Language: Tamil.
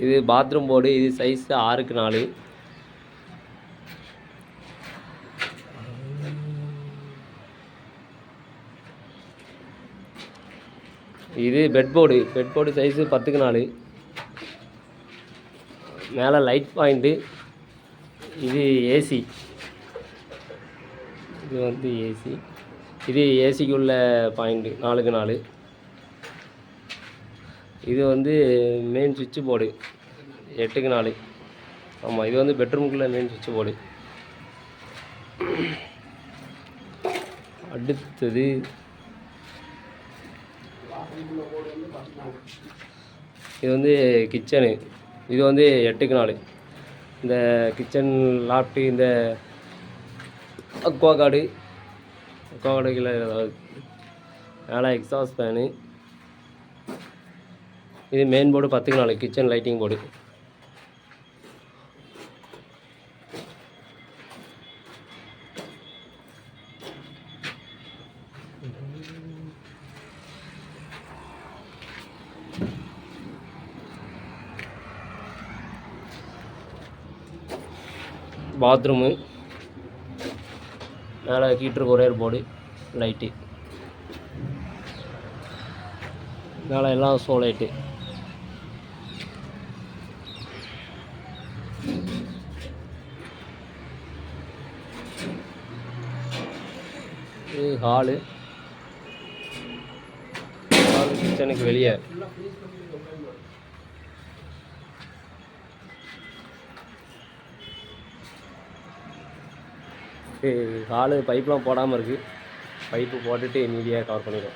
இது பாத்ரூம் போர்டு. இது சைஸ் 6க்கு 4. இது பெட் போர்டு சைஸு 10க்கு 4. மேலே லைட் பாயிண்ட்டு. இது ஏசி. இது வந்து ஏசி. இது ஏசிக்கு உள்ள பாயிண்ட்டு 4க்கு 4. இது வந்து மெயின் சுவிட்சு போர்டு 8க்கு 4. ஆமாம், இது வந்து பெட்ரூமுக்குள்ளே மெயின் சுவிட்சு போர்டு. அடுத்தது இது வந்து கிச்சனு. இது வந்து 8க்கு 4. இந்த கிச்சன் லாஃப்ட்டு, இந்த அக்வா கார்டு கீழே ஏதாவது மேலே எக்ஸாஸ்ட் ஃபேனு. இது மெயின் போர்டு 10க்கு 4 கிச்சன் லைட்டிங் போர்டு. பாத்ரூமு மேலே ஹீட்ரு கொரியர் போர்டு லைட்டு. மேலே எல்லாம் ஷோ லைட்டு. இது ஹாலு கிச்சனுக்கு வெளியே. ஹாலு பைப்லாம் போடாமல் இருக்குது. பைப்பு போட்டுட்டு மீடியாக கவர் பண்ணிடும்.